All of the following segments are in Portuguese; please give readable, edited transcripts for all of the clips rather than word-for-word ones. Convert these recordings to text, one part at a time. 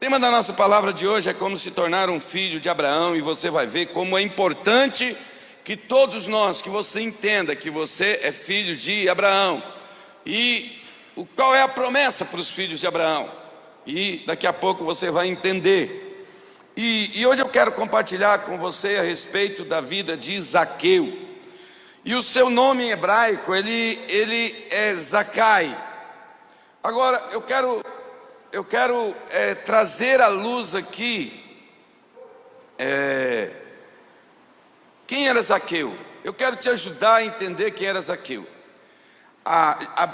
tema da nossa palavra de hoje é como se tornar um filho de Abraão, e você vai ver como é importante que todos nós, que você entenda que você é filho de Abraão, e qual é a promessa para os filhos de Abraão, e daqui a pouco você vai entender. E hoje eu quero compartilhar com você a respeito da vida de Zaqueu, e o seu nome em hebraico, ele é Zacai. Agora eu quero trazer à luz aqui quem era Zaqueu. Eu quero te ajudar a entender quem era Zaqueu.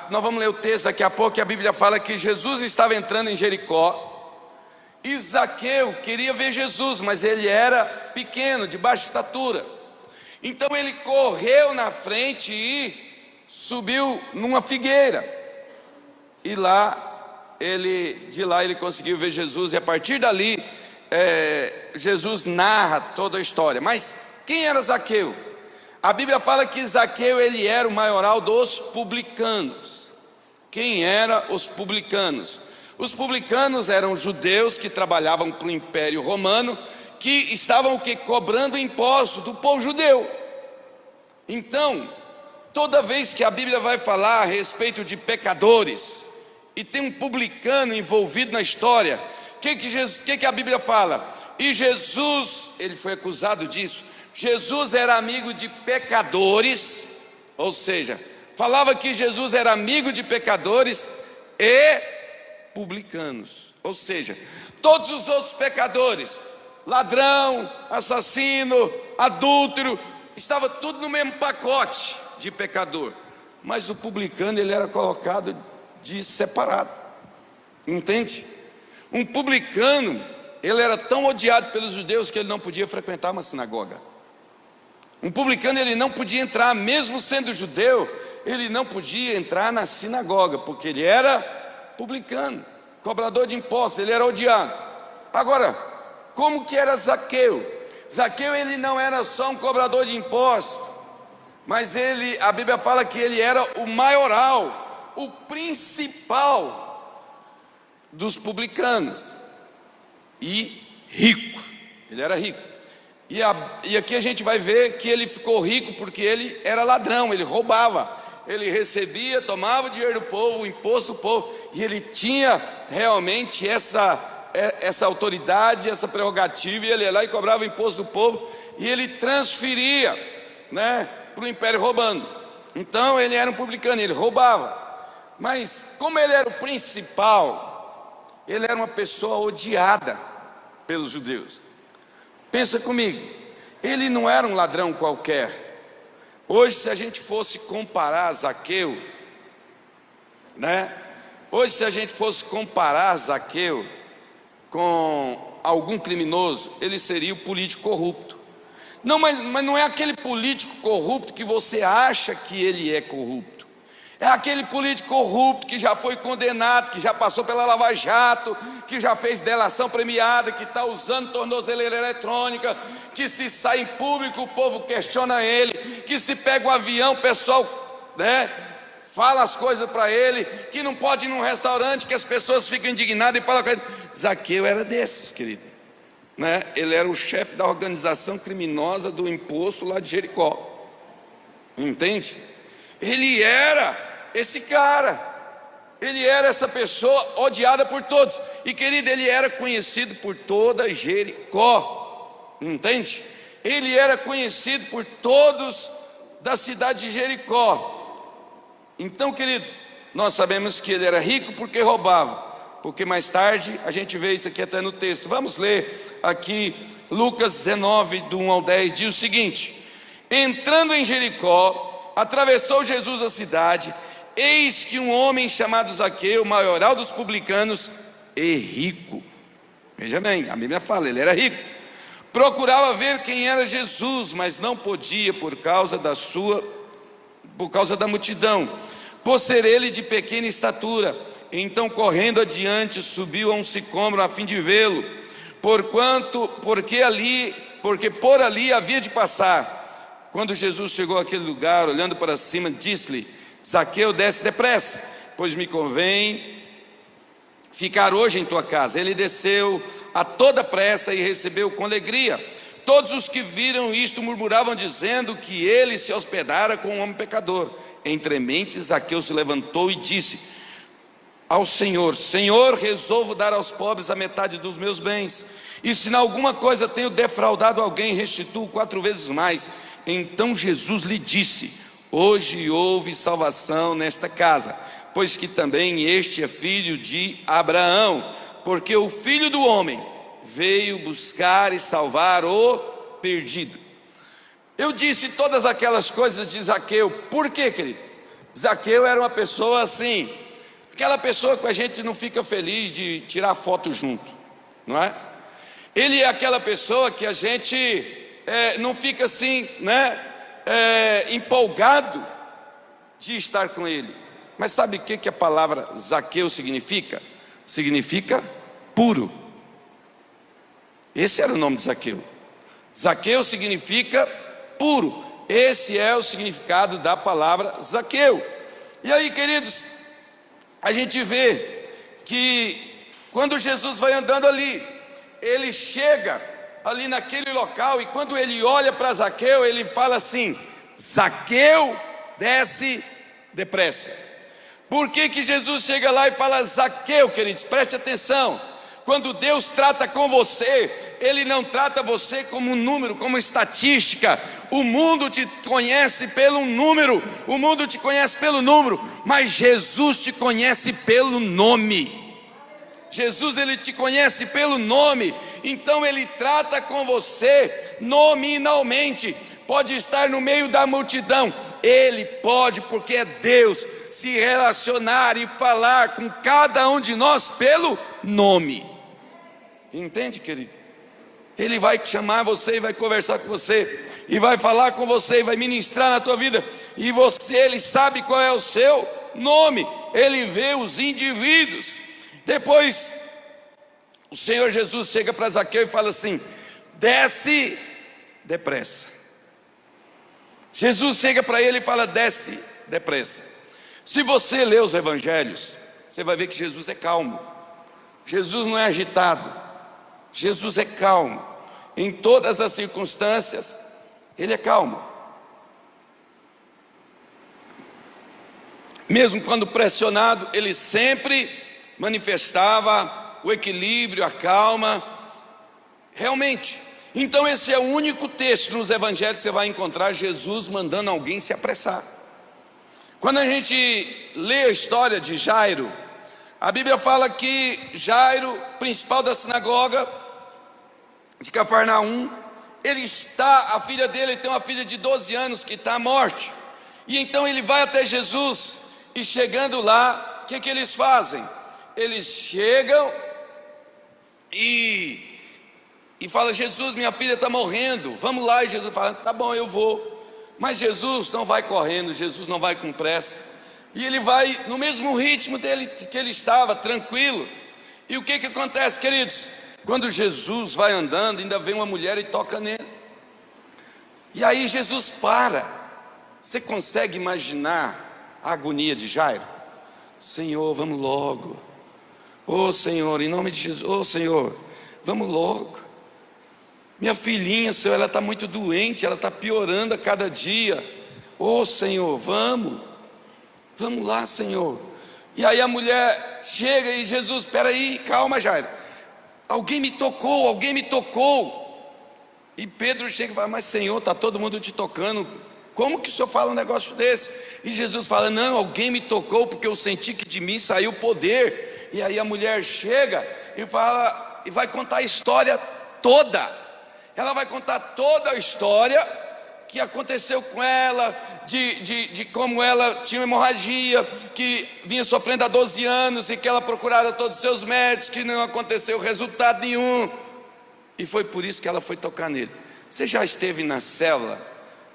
Nós vamos ler o texto daqui a pouco, que a Bíblia fala que Jesus estava entrando em Jericó, e Zaqueu queria ver Jesus, mas ele era pequeno, de baixa estatura. Então ele correu na frente e subiu numa figueira, e de lá ele conseguiu ver Jesus, e a partir dali Jesus narra toda a história. Mas quem era Zaqueu? A Bíblia fala que Zaqueu ele era o maioral dos publicanos. Quem eram os publicanos? Os publicanos eram judeus que trabalhavam para o Império Romano, que estavam cobrando imposto do povo judeu. Então, toda vez que a Bíblia vai falar a respeito de pecadores, e tem um publicano envolvido na história, o que a Bíblia fala? E Jesus, ele foi acusado disso. Jesus era amigo de pecadores, ou seja, falava que Jesus era amigo de pecadores e publicanos, ou seja, todos os outros pecadores, ladrão, assassino, adúltero, estava tudo no mesmo pacote de pecador. Mas o publicano, ele era colocado de separado, entende? Um publicano, ele era tão odiado pelos judeus que ele não podia frequentar uma sinagoga. Um publicano, ele não podia entrar, mesmo sendo judeu, ele não podia entrar na sinagoga, porque ele era publicano, cobrador de impostos, ele era odiado. Agora, como que era Zaqueu? Zaqueu, ele não era só um cobrador de impostos, mas a Bíblia fala que ele era o maioral, o principal dos publicanos, e rico. Ele era rico. E aqui a gente vai ver que ele ficou rico porque ele era ladrão, ele roubava, ele recebia, tomava o dinheiro do povo, o imposto do povo, e ele tinha realmente essa autoridade, essa prerrogativa, e ele ia lá e cobrava o imposto do povo, e ele transferia, para o Império Romano. Então ele era um publicano, ele roubava. Mas como ele era o principal, ele era uma pessoa odiada pelos judeus. Pensa comigo, ele não era um ladrão qualquer. Hoje, se a gente fosse comparar Zaqueu, Hoje, se a gente fosse comparar Zaqueu com algum criminoso, ele seria o político corrupto. Não, mas não é aquele político corrupto que você acha que ele é corrupto. É aquele político corrupto que já foi condenado, que já passou pela Lava Jato, que já fez delação premiada, que está usando tornozeleira eletrônica, que se sai em público o povo questiona ele, que se pega um avião o pessoal fala as coisas para ele, que não pode ir num restaurante, que as pessoas ficam indignadas e falam com ele. Zaqueu era desses, querido. Ele era o chefe da organização criminosa do imposto lá de Jericó. Entende? Ele era esse cara, ele era essa pessoa odiada por todos, e querido, ele era conhecido por toda Jericó, entende? Ele era conhecido por todos da cidade de Jericó. Então, querido, nós sabemos que ele era rico porque roubava, porque mais tarde a gente vê isso aqui até no texto. Vamos ler aqui Lucas 19, do 1 ao 10, diz o seguinte: entrando em Jericó, atravessou Jesus a cidade. Eis que um homem chamado Zaqueu, maioral dos publicanos e rico, veja bem, a Bíblia fala, ele era rico, procurava ver quem era Jesus, mas não podia por causa da multidão, por ser ele de pequena estatura. Então, correndo adiante, subiu a um sicômoro a fim de vê-lo, porque por ali havia de passar. Quando Jesus chegou àquele lugar, olhando para cima, disse-lhe: Zaqueu, desce depressa, pois me convém ficar hoje em tua casa. Ele desceu a toda pressa e recebeu com alegria. Todos os que viram isto murmuravam, dizendo que ele se hospedara com um homem pecador. Entre mentes, Zaqueu se levantou e disse ao Senhor: Senhor, resolvo dar aos pobres a metade dos meus bens, e se em alguma coisa tenho defraudado alguém, restituo 4 vezes mais. Então Jesus lhe disse: hoje houve salvação nesta casa, pois que também este é filho de Abraão, porque o Filho do Homem veio buscar e salvar o perdido. Eu disse todas aquelas coisas de Zaqueu, por quê, querido? Zaqueu era uma pessoa assim, aquela pessoa que a gente não fica feliz de tirar foto junto, não é? Ele é aquela pessoa que a gente não fica assim, né, empolgado de estar com ele. Mas sabe o que a palavra Zaqueu significa? Significa puro. Esse era o nome de Zaqueu. Zaqueu significa puro. Esse é o significado da palavra Zaqueu. E aí, queridos, a gente vê que quando Jesus vai andando ali, ele chega ali naquele local, e quando ele olha para Zaqueu, ele fala assim: Zaqueu, desce depressa. Por que Jesus chega lá e fala Zaqueu, queridos? Preste atenção. Quando Deus trata com você, Ele não trata você como um número, como estatística. O mundo te conhece pelo número, o mundo te conhece pelo número, mas Jesus te conhece pelo nome. Jesus, Ele te conhece pelo nome, então Ele trata com você nominalmente. Pode estar no meio da multidão, Ele pode, porque é Deus, se relacionar e falar com cada um de nós pelo nome. Entende, querido? Ele vai chamar você e vai conversar com você, e vai falar com você, e vai ministrar na tua vida, e você, Ele sabe qual é o seu nome, Ele vê os indivíduos. Depois, o Senhor Jesus chega para Zaqueu e fala assim: desce depressa. Jesus chega para ele e fala: desce depressa. Se você ler os evangelhos, você vai ver que Jesus é calmo. Jesus não é agitado, Jesus é calmo. Em todas as circunstâncias, Ele é calmo. Mesmo quando pressionado, Ele sempre manifestava o equilíbrio, a calma. Realmente. Então esse é o único texto nos evangelhos que você vai encontrar Jesus mandando alguém se apressar. Quando a gente lê a história de Jairo, a Bíblia fala que Jairo, principal da sinagoga de Cafarnaum, a filha dele tem uma filha de 12 anos que está à morte. E então ele vai até Jesus, e chegando lá, o que eles fazem? Eles chegam e fala: Jesus, minha filha está morrendo, vamos lá. E Jesus fala: tá bom, eu vou. Mas Jesus não vai correndo, Jesus não vai com pressa, e ele vai no mesmo ritmo dele que ele estava, tranquilo. E o que acontece, queridos? Quando Jesus vai andando, ainda vem uma mulher e toca nele, e aí Jesus para. Você consegue imaginar a agonia de Jairo? Senhor, vamos logo. Ô Senhor, em nome de Jesus, ô Senhor, vamos logo. Minha filhinha, Senhor, ela está muito doente, ela está piorando a cada dia. Ô Senhor, vamos lá, Senhor. E aí a mulher chega e Jesus: espera aí, calma, Jairo, alguém me tocou. E Pedro chega e fala: mas Senhor, está todo mundo te tocando, como que o Senhor fala um negócio desse? E Jesus fala: não, alguém me tocou, porque eu senti que de mim saiu poder. E aí a mulher chega e fala, e vai contar a história toda. Ela vai contar toda a história que aconteceu com ela, de como ela tinha hemorragia, que vinha sofrendo há 12 anos, e que ela procurara todos os seus médicos, que não aconteceu resultado nenhum, e foi por isso que ela foi tocar nele. Você já esteve na célula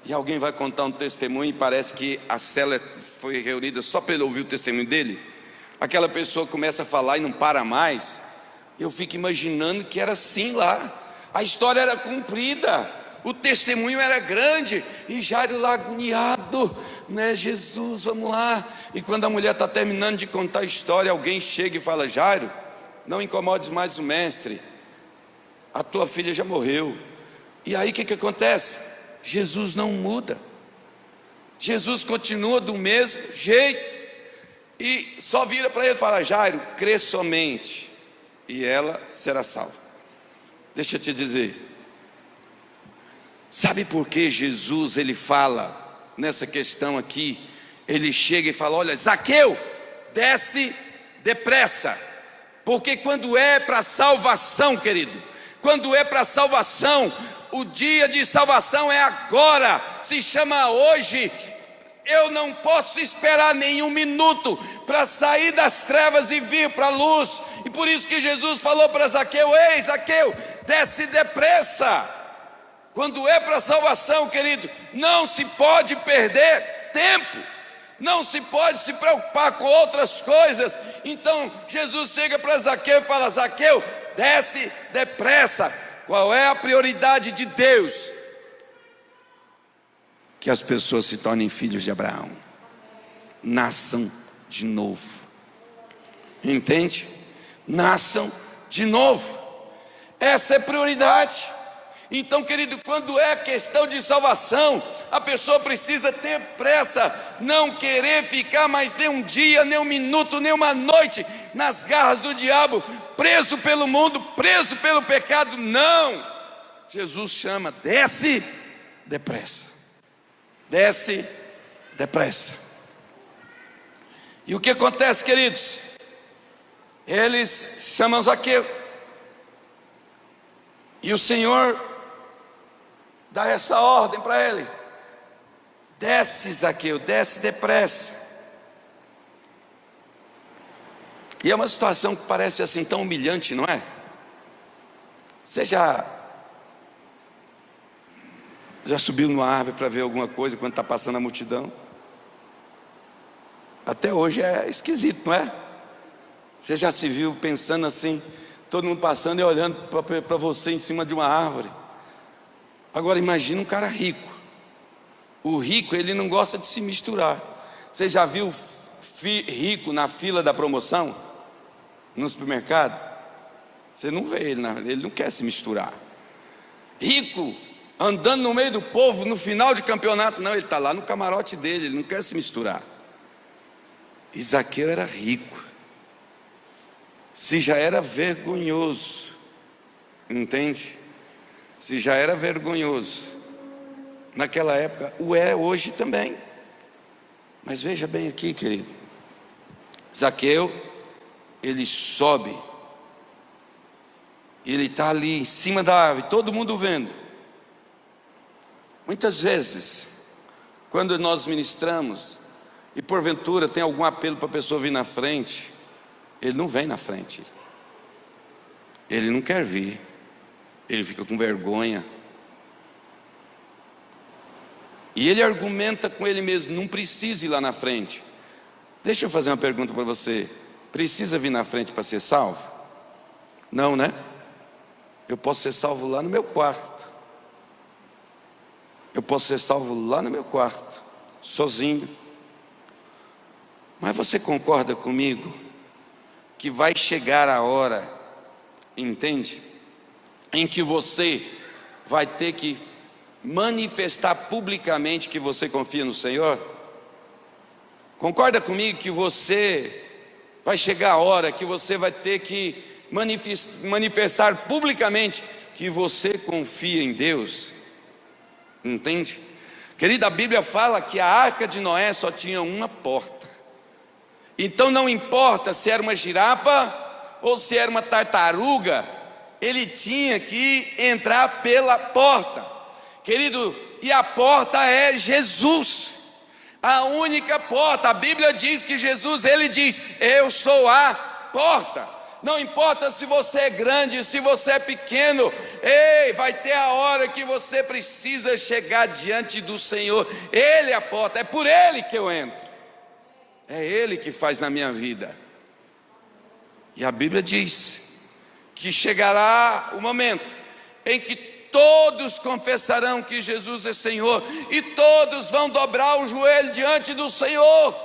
e alguém vai contar um testemunho e parece que a célula foi reunida só para ele ouvir o testemunho dele? Aquela pessoa começa a falar e não para mais. Eu fico imaginando que era assim lá. A história era cumprida, o testemunho era grande, e Jairo lá agoniado, né? Jesus, vamos lá. E quando a mulher está terminando de contar a história, alguém chega e fala: Jairo, não incomodes mais o mestre, a tua filha já morreu. E aí o que acontece? Jesus não muda, Jesus continua do mesmo jeito, e só vira para ele e fala: Jairo, crê somente, e ela será salva. Deixa eu te dizer, sabe por que Jesus, ele fala nessa questão aqui, ele chega e fala: olha, Zaqueu, desce depressa, porque quando é para salvação, querido, quando é para salvação, o dia de salvação é agora, se chama hoje. Eu não posso esperar nenhum minuto para sair das trevas e vir para a luz. E por isso que Jesus falou para Zaqueu: ei, Zaqueu, desce depressa. Quando é para salvação, querido, não se pode perder tempo, não se pode se preocupar com outras coisas. Então Jesus chega para Zaqueu e fala: Zaqueu, desce depressa. Qual é a prioridade de Deus? Que as pessoas se tornem filhos de Abraão, nasçam de novo, entende? Nasçam de novo, essa é prioridade. Então, querido, quando é questão de salvação, a pessoa precisa ter pressa, não querer ficar mais nem um dia, nem um minuto, nem uma noite nas garras do diabo, preso pelo mundo, preso pelo pecado. Não, Jesus chama: desce depressa, desce depressa. E o que acontece, queridos? Eles chamam Zaqueu, e o Senhor dá essa ordem para ele: desce, Zaqueu, desce depressa. E é uma situação que parece assim tão humilhante, não é? Você já subiu numa árvore para ver alguma coisa quando está passando a multidão? Até hoje é esquisito, não é? Você já se viu pensando assim, todo mundo passando e olhando para você em cima de uma árvore? Agora imagina um cara rico. O rico, ele não gosta de se misturar. Você já viu rico na fila da promoção, no supermercado? Você não vê ele, ele não quer se misturar. Rico andando no meio do povo no final de campeonato, não, ele está lá no camarote dele, ele não quer se misturar. E Zaqueu era rico, se já era vergonhoso, entende? Se já era vergonhoso naquela época, o é hoje também. Mas veja bem aqui, querido, Zaqueu, ele sobe, ele está ali em cima da árvore, todo mundo vendo. Muitas vezes, quando nós ministramos, e porventura tem algum apelo para a pessoa vir na frente, ele não vem na frente, ele não quer vir, ele fica com vergonha, e ele argumenta com ele mesmo: não precisa ir lá na frente. Deixa eu fazer uma pergunta para você: precisa vir na frente para ser salvo? Não, né? Eu posso ser salvo lá no meu quarto, eu posso ser salvo lá no meu quarto, sozinho. Mas você concorda comigo que vai chegar a hora, entende, em que você vai ter que manifestar publicamente que você confia no Senhor? Concorda comigo que vai chegar a hora que você vai ter que manifestar publicamente que você confia em Deus? Entende? Querida, a Bíblia fala que a arca de Noé só tinha uma porta. Então não importa se era uma girafa ou se era uma tartaruga, ele tinha que entrar pela porta, querido, e a porta é Jesus, a única porta. A Bíblia diz que Jesus, ele diz: eu sou a porta. Não importa se você é grande, se você é pequeno, ei, vai ter a hora que você precisa chegar diante do Senhor. Ele é a porta, é por Ele que eu entro, é Ele que faz na minha vida. E a Bíblia diz que chegará o momento em que todos confessarão que Jesus é Senhor, e todos vão dobrar o joelho diante do Senhor.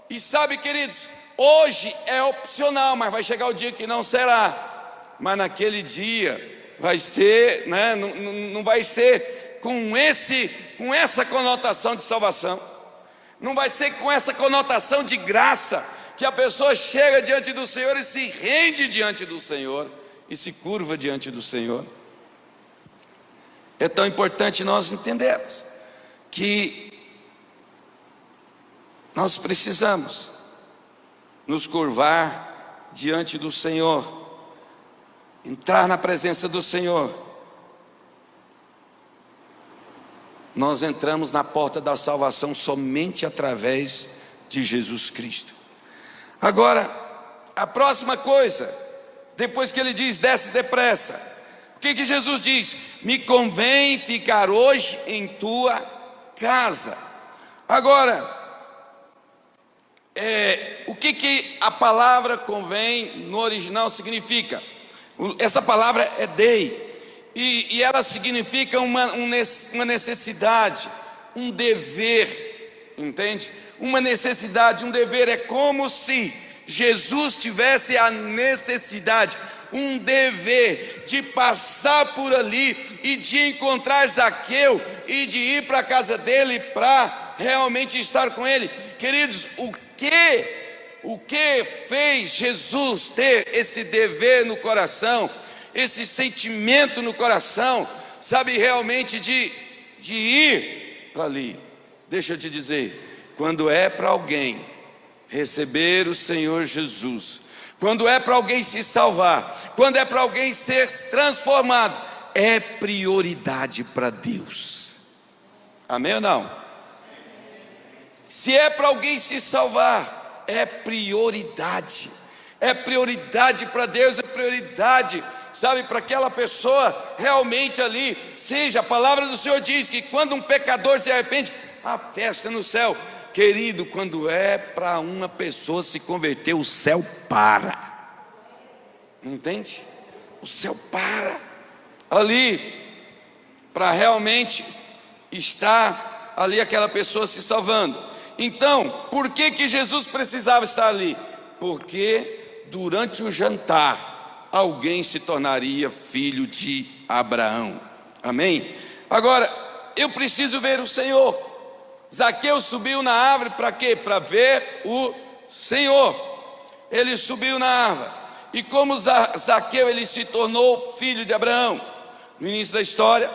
E sabe, queridos, hoje é opcional, mas vai chegar o dia que não será. Mas naquele dia vai ser, né, não vai ser com essa conotação de salvação, não vai ser com essa conotação de graça, que a pessoa chega diante do Senhor e se rende diante do Senhor, e se curva diante do Senhor. É tão importante nós entendermos que nós precisamos nos curvar diante do Senhor, entrar na presença do Senhor. Nós entramos na porta da salvação somente através de Jesus Cristo. Agora, a próxima coisa, depois que ele diz, desce depressa, o que Jesus diz? Me convém ficar hoje em tua casa. Agora, o que a palavra convém no original significa? Essa palavra é dei, e ela significa uma necessidade, um dever, entende? Uma necessidade, um dever. É como se Jesus tivesse a necessidade, um dever de passar por ali e de encontrar Zaqueu e de ir para a casa dele para realmente estar com ele. Queridos, o que fez Jesus ter esse dever no coração, esse sentimento no coração, sabe, realmente de ir para ali? Deixa eu te dizer, quando é para alguém receber o Senhor Jesus, quando é para alguém se salvar, quando é para alguém ser transformado, é prioridade para Deus. Amém ou não? Se é para alguém se salvar, é prioridade para Deus, é prioridade, sabe, para aquela pessoa realmente ali. Seja, a palavra do Senhor diz que quando um pecador se arrepende, há festa no céu. Querido, quando é para uma pessoa se converter, o céu para, entende? O céu para ali, para realmente estar ali aquela pessoa se salvando. Então, por que Jesus precisava estar ali? Porque durante o jantar, alguém se tornaria filho de Abraão. Amém? Agora, eu preciso ver o Senhor. Zaqueu subiu na árvore para quê? Para ver o Senhor. Ele subiu na árvore. E como Zaqueu, ele se tornou filho de Abraão. No início da história,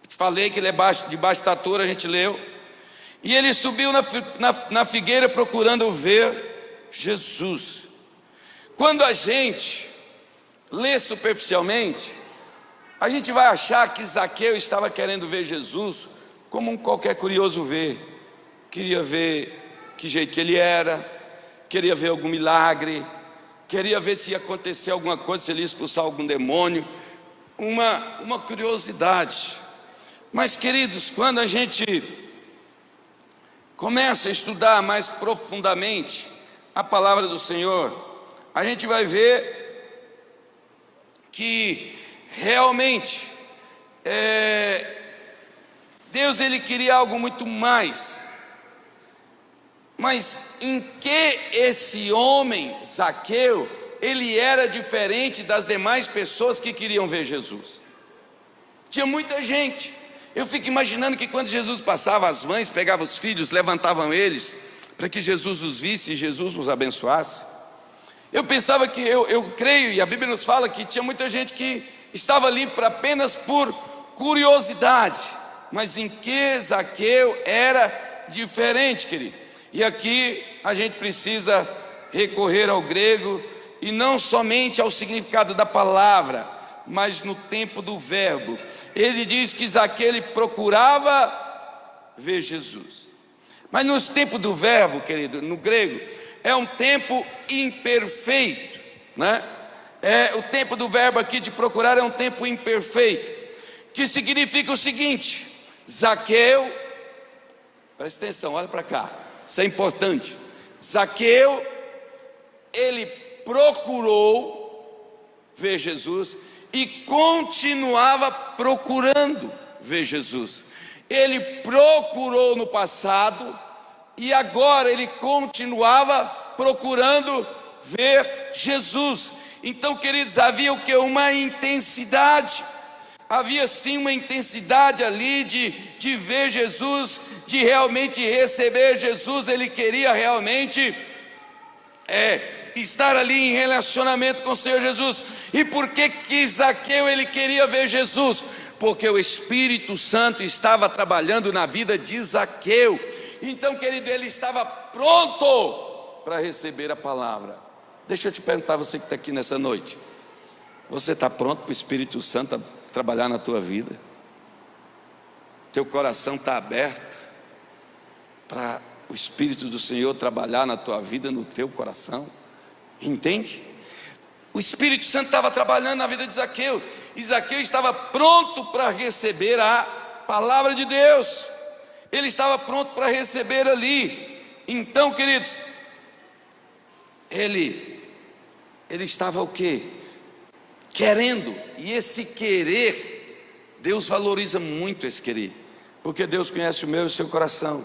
eu te falei que ele é de baixa estatura, a gente leu. E ele subiu na figueira procurando ver Jesus. Quando a gente lê superficialmente, a gente vai achar que Zaqueu estava querendo ver Jesus como um qualquer curioso vê. Queria ver que jeito que ele era, queria ver algum milagre, queria ver se ia acontecer alguma coisa, se ele ia expulsar algum demônio, uma curiosidade. Mas, queridos, quando a gente começa a estudar mais profundamente a palavra do Senhor, a gente vai ver que realmente Deus, ele queria algo muito mais. Mas em que esse homem, Zaqueu, ele era diferente das demais pessoas que queriam ver Jesus? Tinha muita gente. Eu fico imaginando que quando Jesus passava, as mães pegavam os filhos, levantavam eles, para que Jesus os visse e Jesus os abençoasse. Eu pensava que, eu creio, e a Bíblia nos fala que tinha muita gente que estava ali apenas por curiosidade. Mas em que Zaqueu era diferente, querido? E aqui a gente precisa recorrer ao grego, e não somente ao significado da palavra, mas no tempo do verbo. Ele diz que Zaqueu, ele procurava ver Jesus. Mas no tempo do verbo, querido, no grego, é um tempo imperfeito, né? O tempo do verbo aqui de procurar é um tempo imperfeito, que significa o seguinte: Zaqueu, presta atenção, olha para cá, isso é importante. Zaqueu, ele procurou ver Jesus e continuava procurando ver Jesus. Ele procurou no passado e agora ele continuava procurando ver Jesus. Então, queridos, havia o que? Uma intensidade. Havia sim uma intensidade ali de ver Jesus, de realmente receber Jesus. Ele queria realmente estar ali em relacionamento com o Senhor Jesus. E por que Zaqueu ele queria ver Jesus? Porque o Espírito Santo estava trabalhando na vida de Zaqueu. Então, querido, ele estava pronto para receber a palavra. Deixa eu te perguntar, você que está aqui nessa noite, você está pronto para o Espírito Santo trabalhar na tua vida? Teu coração está aberto para o Espírito do Senhor trabalhar na tua vida, no teu coração? Entende? O Espírito Santo estava trabalhando na vida de Zaqueu, e Zaqueu estava pronto para receber a palavra de Deus. Ele estava pronto para receber ali. Então, queridos, ele estava o quê? Querendo. E esse querer, Deus valoriza muito esse querer, porque Deus conhece o meu e o seu coração.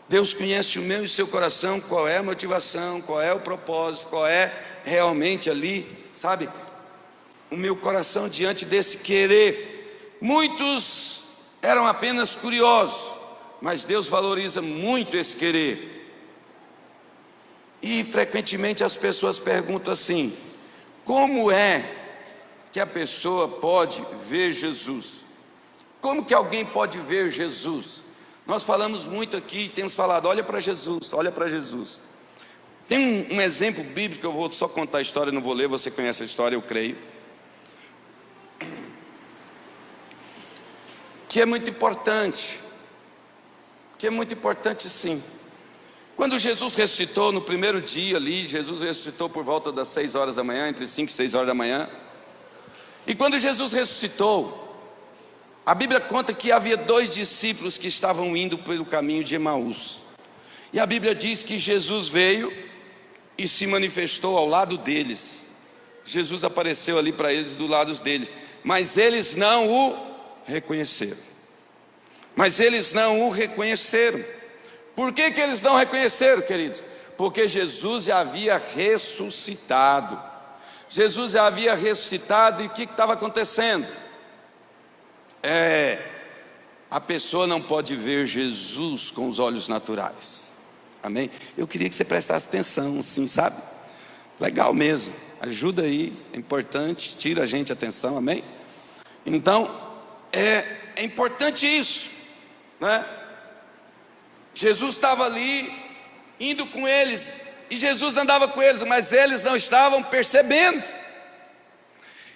Deus conhece o meu e o seu coração, qual é a motivação, qual é o propósito, qual é realmente ali, sabe, o meu coração diante desse querer. Muitos eram apenas curiosos, mas Deus valoriza muito esse querer. E frequentemente as pessoas perguntam assim: como é que a pessoa pode ver Jesus? Como que alguém pode ver Jesus? Nós falamos muito aqui, temos falado, olha para Jesus, olha para Jesus. Tem um exemplo bíblico, eu vou só contar a história, não vou ler, você conhece a história, eu creio, que é muito importante, sim. Quando Jesus ressuscitou no primeiro dia ali, Jesus ressuscitou por volta das 6 horas da manhã, entre 5 e 6 horas da manhã. E quando Jesus ressuscitou, a Bíblia conta que havia 2 discípulos que estavam indo pelo caminho de Emaús. E a Bíblia diz que Jesus veio e se manifestou ao lado deles. Jesus apareceu ali para eles, do lado deles, mas eles não o reconheceram. Por que eles não reconheceram, queridos? Porque Jesus já havia ressuscitado. E o que estava acontecendo? A pessoa não pode ver Jesus com os olhos naturais. Amém? Eu queria que você prestasse atenção, assim, sabe? Legal mesmo, ajuda aí, é importante, tira a gente a atenção, amém? Então, é importante isso, né? Jesus estava ali, indo com eles, e Jesus andava com eles, mas eles não estavam percebendo.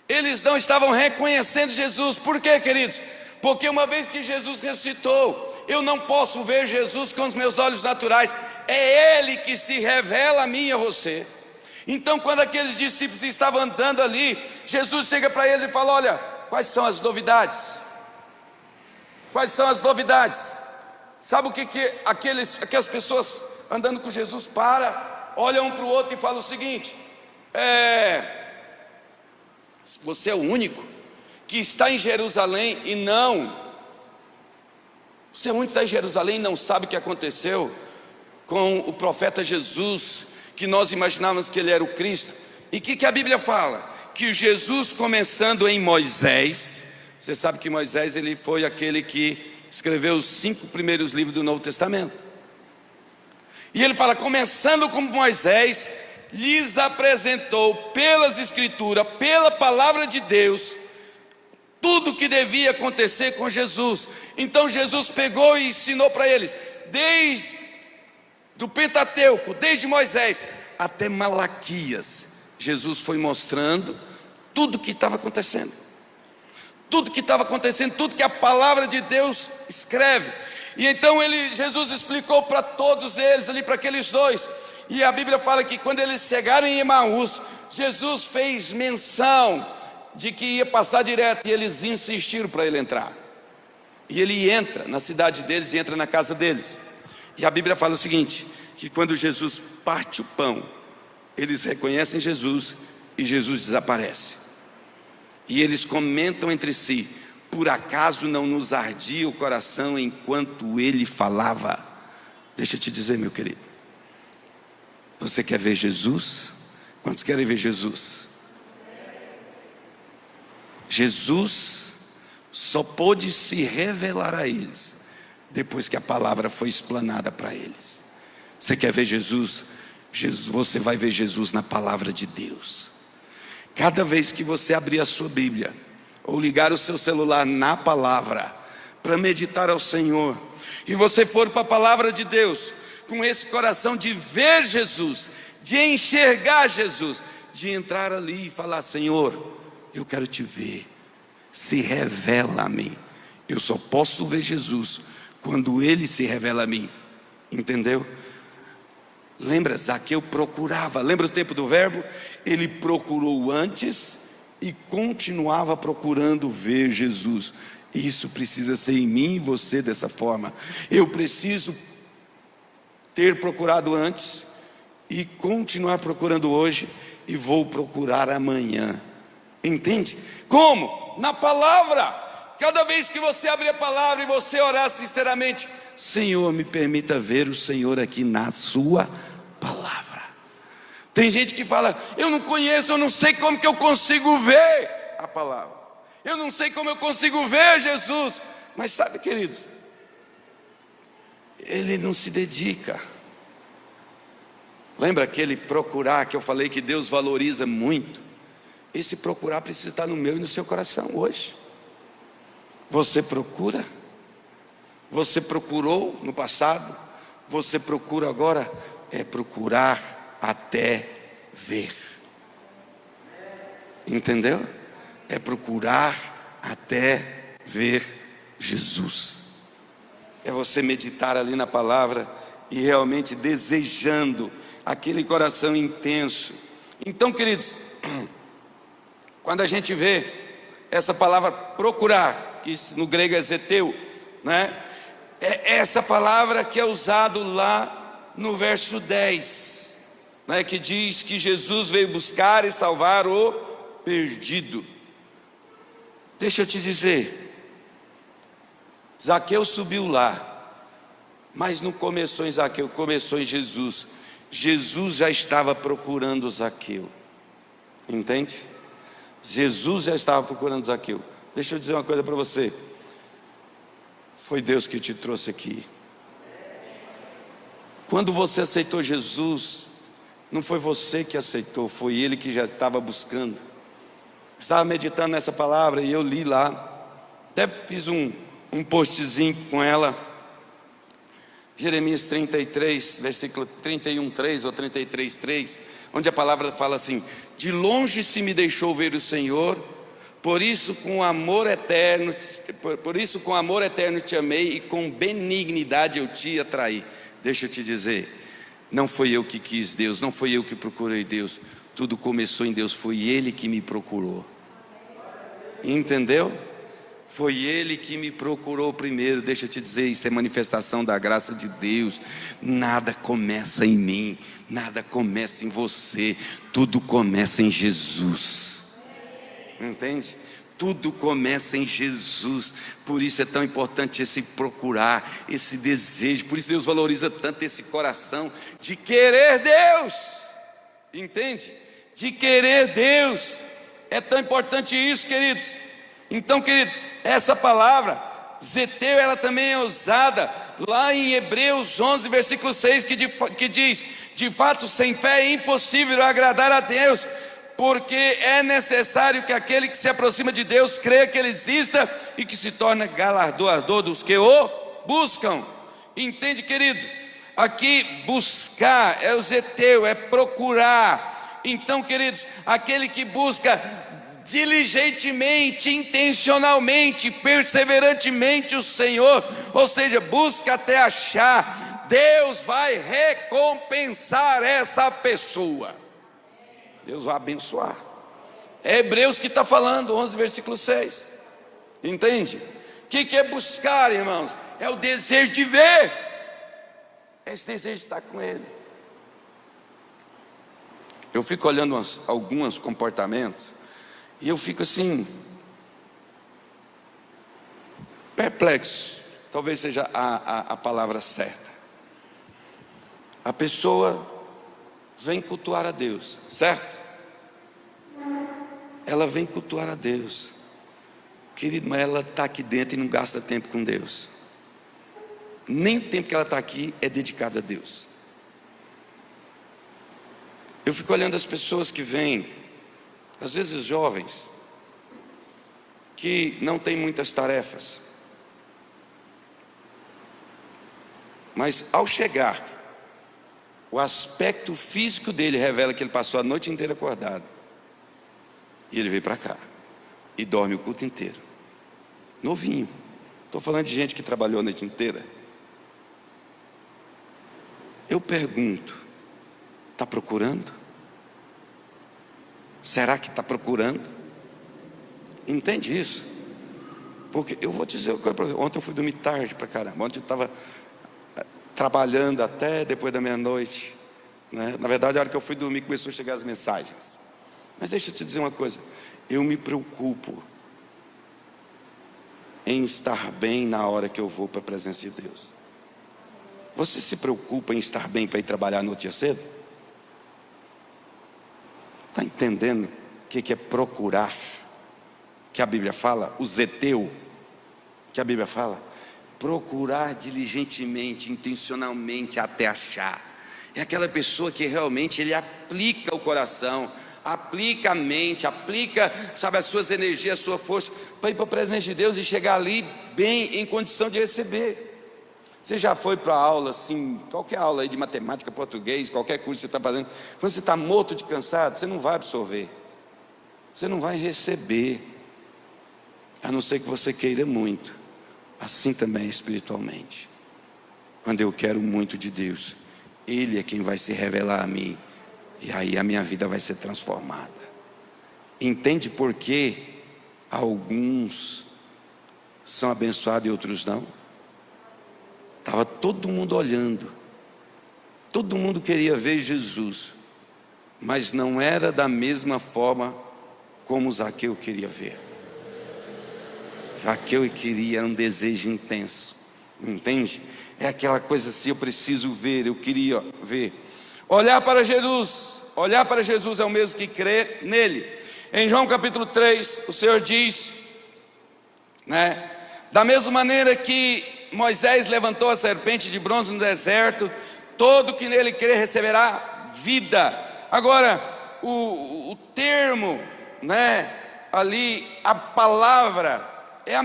Eles não estavam reconhecendo Jesus. Por quê, queridos? Porque uma vez que Jesus ressuscitou, eu não posso ver Jesus com os meus olhos naturais. É Ele que se revela a mim e a você. Então, quando aqueles discípulos estavam andando ali, Jesus chega para eles e fala: olha, quais são as novidades? Sabe o que aquelas pessoas andando com Jesus olham um para o outro e falam o seguinte: você é o único que está em Jerusalém e não sabe o que aconteceu com o profeta Jesus, que nós imaginávamos que ele era o Cristo. E o que a Bíblia fala? Que Jesus, começando em Moisés, você sabe que Moisés ele foi aquele que escreveu os 5 primeiros livros do Novo Testamento. E ele fala, começando com Moisés, lhes apresentou pelas escrituras, pela palavra de Deus, tudo o que devia acontecer com Jesus. Então Jesus pegou e ensinou para eles, desde do Pentateuco, desde Moisés até Malaquias. Jesus foi mostrando tudo o que estava acontecendo, tudo que a palavra de Deus escreve. E então Jesus explicou para todos eles ali, para aqueles 2. E a Bíblia fala que quando eles chegaram em Emaús, Jesus fez menção de que ia passar direto, e eles insistiram para ele entrar. E ele entra na cidade deles e entra na casa deles. E a Bíblia fala o seguinte, que quando Jesus parte o pão, eles reconhecem Jesus e Jesus desaparece. E eles comentam entre si, por acaso não nos ardia o coração enquanto ele falava? Deixa eu te dizer, meu querido, Você quer ver Jesus? Quantos querem ver Jesus? Jesus só pôde se revelar a eles depois que a palavra foi explanada para eles. Você quer ver Jesus? Você vai ver Jesus na palavra de Deus. Cada vez que você abrir a sua Bíblia ou ligar o seu celular na palavra para meditar ao Senhor, e você for para a palavra de Deus com esse coração de ver Jesus, de enxergar Jesus, de entrar ali e falar: Senhor, eu quero te ver, se revela a mim. Eu só posso ver Jesus quando Ele se revela a mim. Entendeu? Lembra, Zaqueu procurava. Lembra o tempo do verbo? Ele procurou antes e continuava procurando ver Jesus. Isso precisa ser em mim e você dessa forma. Eu preciso ter procurado antes e continuar procurando hoje, e vou procurar amanhã. Entende? Como? Na palavra. Cada vez que você abrir a palavra e você orar sinceramente: Senhor, me permita ver o Senhor aqui na sua palavra. Tem gente que fala: eu não conheço, eu não sei como que eu consigo ver a palavra, eu não sei como eu consigo ver Jesus. Mas sabe, queridos, ele não se dedica. Lembra aquele procurar que eu falei que Deus valoriza muito? Esse procurar precisa estar no meu e no seu coração hoje. Você procura? Você procurou no passado? Você procura agora? É procurar até ver. Entendeu? É procurar até ver Jesus. É você meditar ali na palavra e realmente desejando aquele coração intenso. Então, queridos, quando a gente vê essa palavra procurar, que no grego é zeteu, né? É essa palavra que é usado lá no verso 10, né? Que diz que Jesus veio buscar e salvar o perdido. Deixa eu te dizer, Zaqueu subiu lá, mas não começou em Zaqueu, começou em Jesus. Jesus já estava procurando Zaqueu. Entende? Jesus já estava procurando Zaqueu. Deixa eu dizer uma coisa para você. Foi Deus que te trouxe aqui. Quando você aceitou Jesus, não foi você que aceitou, foi Ele que já estava buscando. Estava meditando nessa palavra e eu li lá. Até fiz um postzinho com ela. Jeremias 33, versículo 31:3 ou 33:3, onde a palavra fala assim: de longe se me deixou ver o Senhor, por isso com amor eterno te amei, e com benignidade eu te atraí. Deixa eu te dizer, não foi eu que quis Deus, não foi eu que procurei Deus, tudo começou em Deus, foi Ele que me procurou. Entendeu? Foi Ele que me procurou primeiro. Deixa eu te dizer, isso é manifestação da graça de Deus. Nada começa em mim, nada começa em você, tudo começa em Jesus. Entende? Tudo começa em Jesus. Por isso é tão importante esse procurar, esse desejo. Por isso Deus valoriza tanto esse coração de querer Deus. Entende? De querer Deus. É tão importante isso, queridos. Então, querido, essa palavra zeteu, ela também é usada lá em Hebreus 11, versículo 6, que diz: de fato, sem fé é impossível agradar a Deus, porque é necessário que aquele que se aproxima de Deus creia que Ele exista e que se torna galardoador dos que o buscam. Entende, querido? Aqui buscar é o zeteu, é procurar. Então, queridos, aquele que busca diligentemente, intencionalmente, perseverantemente o Senhor, ou seja, busca até achar, Deus vai recompensar essa pessoa. Deus vai abençoar. É Hebreus que está falando, 11 versículo 6. Entende? O que é buscar, irmãos? É o desejo de ver, é esse desejo de estar com Ele. Eu fico olhando alguns comportamentos e eu fico assim, perplexo, talvez seja a palavra certa. A pessoa vem cultuar a Deus, certo? Ela vem cultuar a Deus. Querido, mas ela está aqui dentro e não gasta tempo com Deus. Nem o tempo que ela está aqui é dedicado a Deus. Eu fico olhando as pessoas que vêm, às vezes jovens, que não têm muitas tarefas, mas ao chegar, o aspecto físico dele revela que ele passou a noite inteira acordado, e ele veio para cá e dorme o culto inteiro, novinho. Estou falando de gente que trabalhou a noite inteira. Eu pergunto, está procurando? Será que está procurando? Entende isso? Porque eu vou dizer uma coisa para você. Ontem eu fui dormir tarde para caramba. Ontem eu estava trabalhando até depois da meia-noite, né? Na verdade, a hora que eu fui dormir começou a chegar as mensagens. Mas deixa eu te dizer uma coisa. Eu me preocupo em estar bem na hora que eu vou para a presença de Deus. Você se preocupa em estar bem para ir trabalhar no dia cedo? Está entendendo o que é procurar? Que a Bíblia fala, o zeteu, que a Bíblia fala, procurar diligentemente, intencionalmente até achar. É aquela pessoa que realmente ele aplica o coração, aplica a mente, aplica, sabe, as suas energias, a sua força, para ir para a presença de Deus e chegar ali bem, em condição de receber. Você já foi para aula assim, qualquer aula aí de matemática, português, qualquer curso que você está fazendo, quando você está morto de cansado, você não vai absorver, você não vai receber, a não ser que você queira muito. Assim também espiritualmente, quando eu quero muito de Deus, Ele é quem vai se revelar a mim, e aí a minha vida vai ser transformada. Entende por que alguns são abençoados e outros não? Estava todo mundo olhando, todo mundo queria ver Jesus, mas não era da mesma forma como Zaqueu queria ver. Zaqueu queria, era um desejo intenso, entende? É aquela coisa assim, eu preciso ver, eu queria ver. Olhar para Jesus é o mesmo que crer nele. Em João capítulo 3, o Senhor diz, né? Da mesma maneira que Moisés levantou a serpente de bronze no deserto, todo que nele crer receberá vida. Agora, o termo, né? Ali, a palavra é a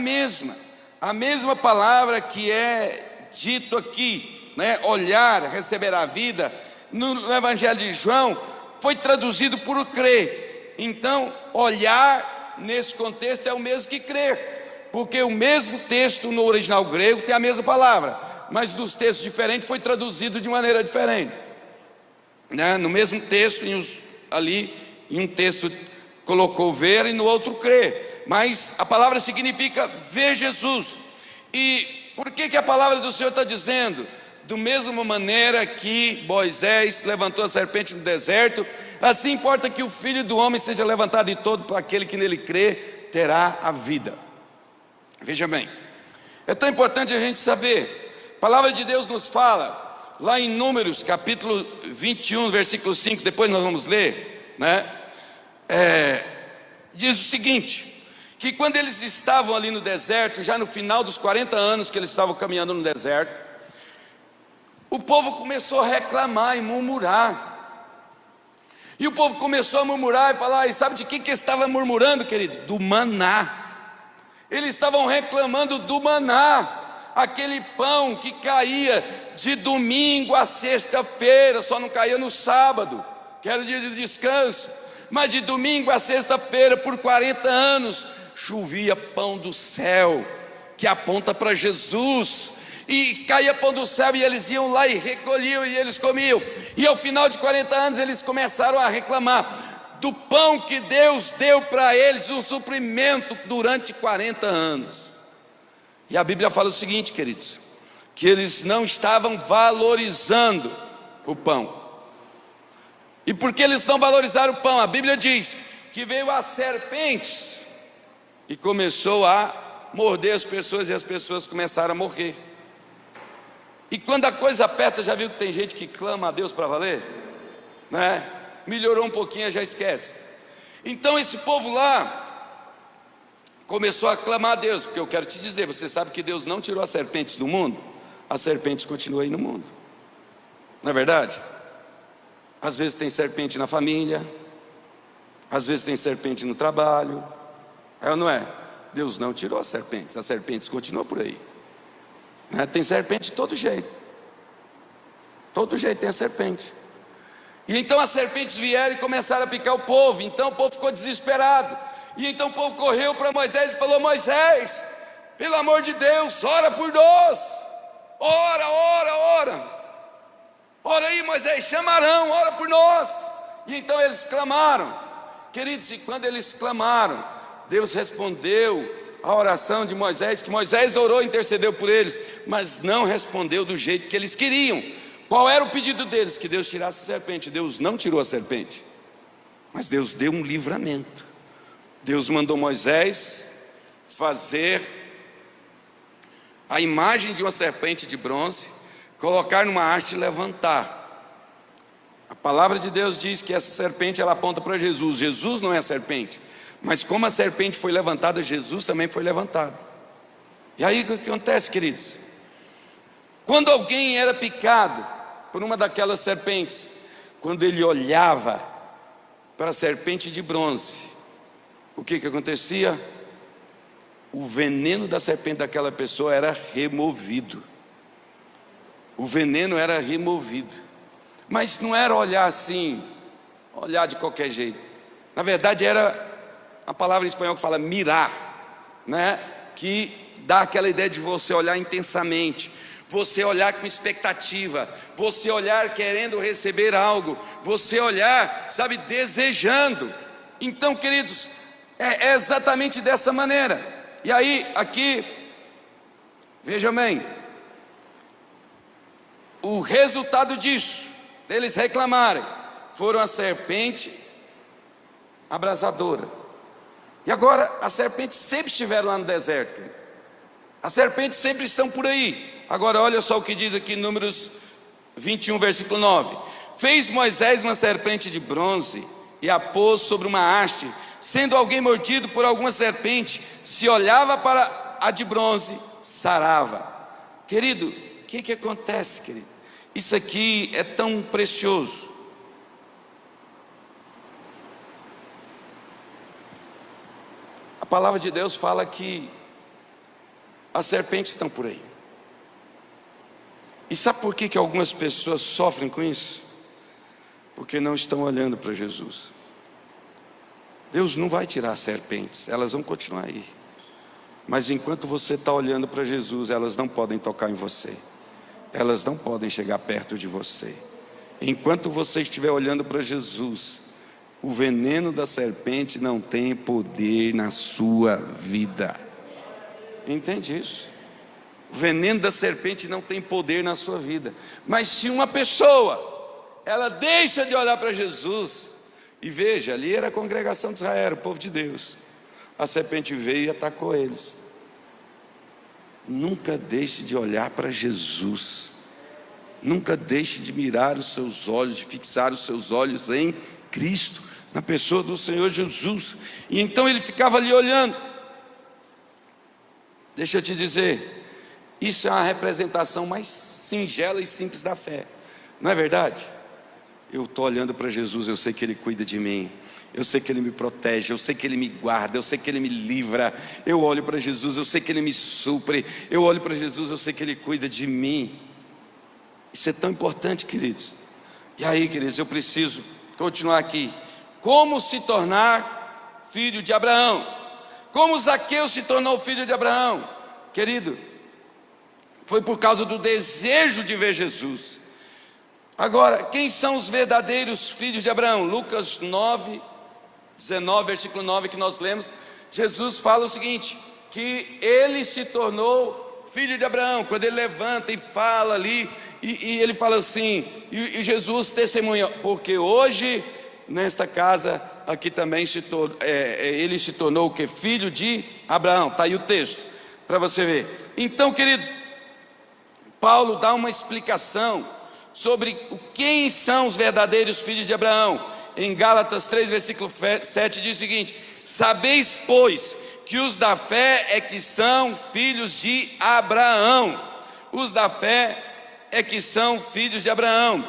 mesma palavra que é dito aqui, né? Olhar, receberá a vida. No Evangelho de João foi traduzido por crer. Então, olhar nesse contexto é o mesmo que crer, porque o mesmo texto no original grego tem a mesma palavra, mas nos textos diferentes foi traduzido de maneira diferente, né? No mesmo texto, em um texto colocou ver e no outro crer, mas a palavra significa ver Jesus. E por que a palavra do Senhor está dizendo? Do mesma maneira que Moisés levantou a serpente no deserto, assim importa que o Filho do Homem seja levantado, e todo para aquele que nele crê terá a vida. Veja bem, é tão importante a gente saber. A palavra de Deus nos fala lá em Números capítulo 21, versículo 5, depois nós vamos ler, né? Diz o seguinte, que quando eles estavam ali no deserto, já no final dos 40 anos que eles estavam caminhando no deserto, o povo começou a reclamar e murmurar. E o povo começou a murmurar e falar, e sabe de que estava murmurando, querido? Do maná. Eles estavam reclamando do maná, aquele pão que caía de domingo a sexta-feira, só não caía no sábado, que era o dia de descanso, mas de domingo a sexta-feira, por 40 anos, chovia pão do céu, que aponta para Jesus, e caía pão do céu, e eles iam lá e recolhiam, e eles comiam, e ao final de 40 anos, eles começaram a reclamar do pão que Deus deu para eles, o suprimento durante 40 anos, e a Bíblia fala o seguinte, queridos, que eles não estavam valorizando o pão. E porque eles não valorizaram o pão, a Bíblia diz que veio as serpentes e começou a morder as pessoas, e as pessoas começaram a morrer. E quando a coisa aperta, já viu que tem gente que clama a Deus para valer? né? Melhorou um pouquinho, já esquece. Então esse povo lá começou a clamar a Deus, porque eu quero te dizer, você sabe que Deus não tirou as serpentes do mundo? As serpentes continuam aí no mundo, não é verdade? Às vezes tem serpente na família, às vezes tem serpente no trabalho, é ou não é? Deus não tirou as serpentes continuam por aí, né? Tem serpente de todo jeito tem a serpente. E então as serpentes vieram e começaram a picar o povo. Então o povo ficou desesperado. E então o povo correu para Moisés e falou: Moisés, pelo amor de Deus, ora por nós. Ora aí, Moisés, chama Arão, ora por nós. E então eles clamaram. Queridos, e quando eles clamaram, Deus respondeu a oração de Moisés, que Moisés orou e intercedeu por eles, mas não respondeu do jeito que eles queriam. Qual era o pedido deles? Que Deus tirasse a serpente. Deus não tirou a serpente, mas Deus deu um livramento. Deus mandou Moisés fazer a imagem de uma serpente de bronze, colocar numa haste e levantar. A palavra de Deus diz que essa serpente ela aponta para Jesus. Jesus não é a serpente, mas como a serpente foi levantada, Jesus também foi levantado. E aí o que acontece, queridos? Quando alguém era picado por uma daquelas serpentes, quando ele olhava para a serpente de bronze, o que acontecia? O veneno da serpente daquela pessoa era removido. O veneno era removido. Mas não era olhar assim, olhar de qualquer jeito. Na verdade era a palavra em espanhol que fala mirar, né? Que dá aquela ideia de você olhar intensamente, você olhar com expectativa, você olhar querendo receber algo, você olhar, sabe, desejando. Então, queridos, é exatamente dessa maneira. E aí, aqui, veja bem, o resultado disso, deles reclamarem, foram a serpente abrasadora. E agora, as serpentes sempre estiveram lá no deserto. As serpentes sempre estão por aí. Agora olha só o que diz aqui em Números 21, versículo 9. Fez Moisés uma serpente de bronze e a pôs sobre uma haste. Sendo alguém mordido por alguma serpente, se olhava para a de bronze, sarava. Querido, o que acontece, querido? Isso aqui é tão precioso. A palavra de Deus fala que as serpentes estão por aí. E sabe por que algumas pessoas sofrem com isso? Porque não estão olhando para Jesus. Deus não vai tirar as serpentes, elas vão continuar aí. Mas enquanto você está olhando para Jesus, elas não podem tocar em você, elas não podem chegar perto de você. Enquanto você estiver olhando para Jesus, o veneno da serpente não tem poder na sua vida. Entende isso? O veneno da serpente não tem poder na sua vida. Mas se uma pessoa, ela deixa de olhar para Jesus, e veja, ali era a congregação de Israel, o povo de Deus, a serpente veio e atacou eles. Nunca deixe de olhar para Jesus. Nunca deixe de mirar os seus olhos, de fixar os seus olhos em Cristo, na pessoa do Senhor Jesus. E então ele ficava ali olhando. Deixa eu te dizer, isso é uma representação mais singela e simples da fé, não é verdade? Eu estou olhando para Jesus, eu sei que Ele cuida de mim, eu sei que Ele me protege, eu sei que Ele me guarda, eu sei que Ele me livra. Eu olho para Jesus, eu sei que Ele me supre. Eu olho para Jesus, eu sei que Ele cuida de mim. Isso é tão importante, queridos. E aí, queridos, eu preciso continuar aqui. Como se tornar filho de Abraão? Como Zaqueu se tornou filho de Abraão? Querido, foi por causa do desejo de ver Jesus. Agora, quem são os verdadeiros filhos de Abraão? Lucas 9, 19, versículo 9 que nós lemos. Jesus fala o seguinte, que ele se tornou filho de Abraão. Quando ele levanta e fala ali, e ele fala assim, e Jesus testemunha, porque hoje nesta casa aqui também ele se tornou o que? Filho de Abraão. Está aí o texto para você ver. Então, querido, Paulo dá uma explicação sobre quem são os verdadeiros filhos de Abraão. Em Gálatas 3, versículo 7 diz o seguinte: sabeis, pois, que os da fé é que são filhos de Abraão. Os da fé é que são filhos de Abraão.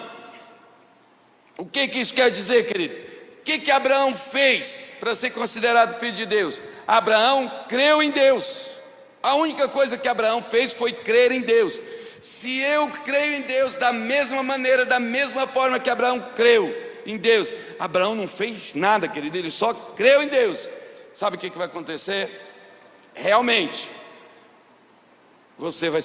O que isso quer dizer, querido? O que Abraão fez para ser considerado filho de Deus? Abraão creu em Deus. A única coisa que Abraão fez foi crer em Deus. Se eu creio em Deus da mesma maneira, da mesma forma que Abraão creu em Deus, Abraão não fez nada, querido, ele só creu em Deus. Sabe o que vai acontecer? Realmente, você vai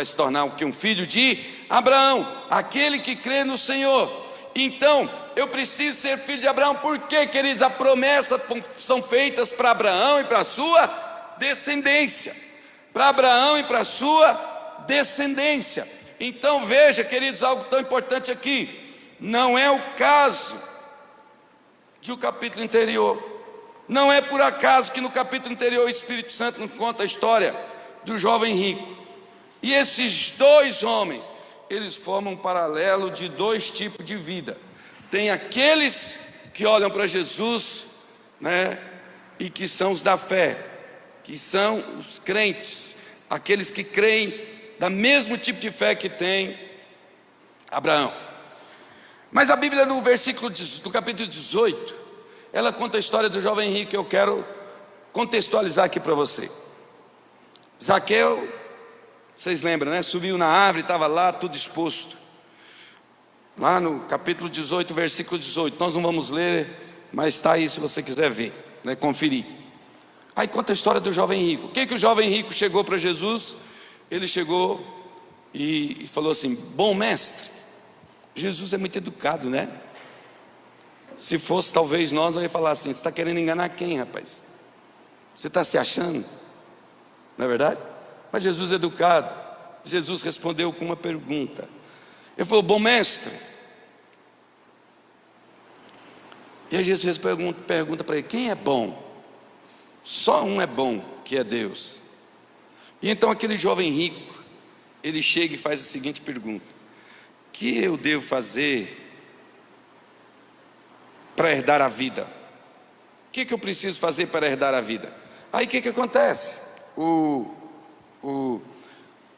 se tornar um filho de Abraão, aquele que crê no Senhor. Então, eu preciso ser filho de Abraão, porque, queridos, a promessa são feitas para Abraão e para a sua descendência. Para Abraão e para a sua descendência. Então veja, queridos, algo tão importante aqui. Não é o caso de um capítulo anterior. Não é por acaso que no capítulo anterior o Espírito Santo nos conta a história do jovem rico. E esses dois homens, eles formam um paralelo de dois tipos de vida. Tem aqueles que olham para Jesus, né, e que são os da fé, que são os crentes, aqueles que creem da mesmo tipo de fé que tem Abraão. Mas a Bíblia, no capítulo 18, ela conta a história do jovem rico. Eu quero contextualizar aqui para você. Zaqueu, vocês lembram, né? Subiu na árvore, estava lá tudo exposto. Lá no capítulo 18, versículo 18. Nós não vamos ler, mas está aí se você quiser ver, né? Conferir. Aí conta a história do jovem rico. O que o jovem rico chegou para Jesus? Ele chegou e falou assim: bom mestre. Jesus é muito educado, né? Se fosse talvez nós ia falar assim: você está querendo enganar quem, rapaz? Você está se achando? Não é verdade? Mas Jesus é educado. Jesus respondeu com uma pergunta. Ele falou: bom mestre. E aí Jesus pergunta para ele: quem é bom? Só um é bom, que é Deus. E então aquele jovem rico, ele chega e faz a seguinte pergunta: o que eu devo fazer para herdar a vida? O que eu preciso fazer para herdar a vida? Aí o que acontece?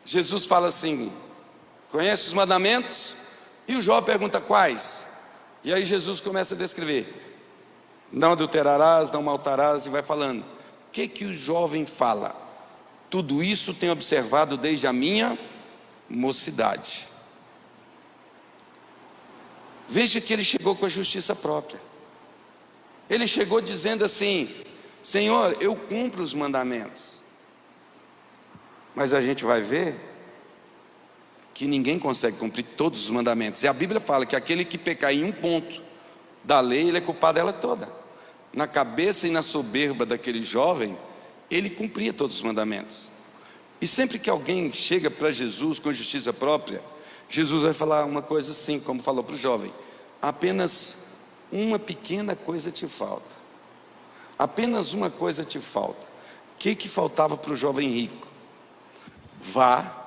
Jesus fala assim: conhece os mandamentos? E o jovem pergunta: quais? E aí Jesus começa a descrever: não adulterarás, não matarás, e vai falando. O que o jovem fala? Tudo isso tenho observado desde a minha mocidade. Veja que ele chegou com a justiça própria. Ele chegou dizendo assim: Senhor, eu cumpro os mandamentos. Mas a gente vai ver que ninguém consegue cumprir todos os mandamentos. E a Bíblia fala que aquele que pecar em um ponto da lei, ele é culpado dela toda. Na cabeça e na soberba daquele jovem, ele cumpria todos os mandamentos. E sempre que alguém chega para Jesus com justiça própria, Jesus vai falar uma coisa assim, como falou para o jovem: apenas uma pequena coisa te falta. Apenas uma coisa te falta. O que faltava para o jovem rico? Vá,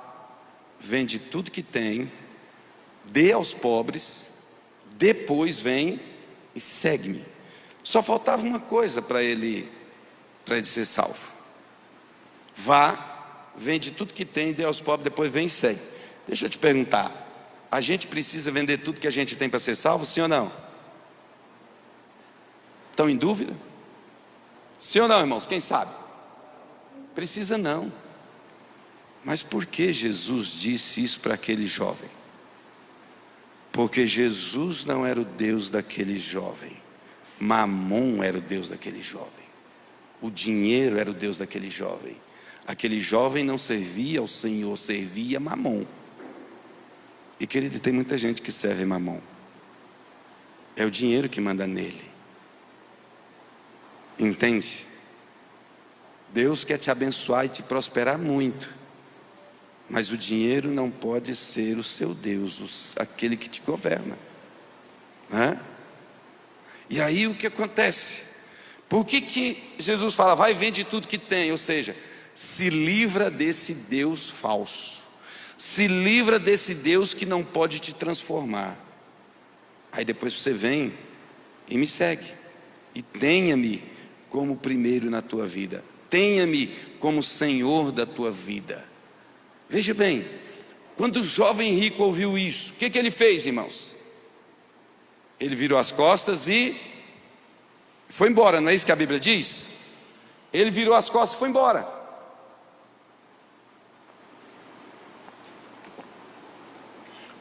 vende tudo que tem, dê aos pobres, depois vem e segue-me. Só faltava uma coisa para ele ser salvo. Vá, vende tudo que tem, dê aos pobres, depois vem e segue. Deixa eu te perguntar: a gente precisa vender tudo que a gente tem para ser salvo, sim ou não? Estão em dúvida? Sim ou não, irmãos? Quem sabe? Precisa não. Mas por que Jesus disse isso para aquele jovem? Porque Jesus não era o Deus daquele jovem. Mamon era o Deus daquele jovem. O dinheiro era o Deus daquele jovem. Aquele jovem não servia ao Senhor, servia a Mamon. E querido, tem muita gente que serve Mamon. É o dinheiro que manda nele. Entende? Deus quer te abençoar e te prosperar muito, mas o dinheiro não pode ser o seu Deus, aquele que te governa, né? E aí o que acontece? Por que Jesus fala: vai, vende tudo que tem? Ou seja, se livra desse Deus falso, Se livra desse Deus que não pode te transformar. Aí depois você vem e me segue. E tenha-me como primeiro na tua vida. Tenha-me como Senhor da tua vida. Veja bem, quando o jovem rico ouviu isso, o que ele fez, irmãos? Ele virou as costas e foi embora, não é isso que a Bíblia diz? Ele virou as costas e foi embora.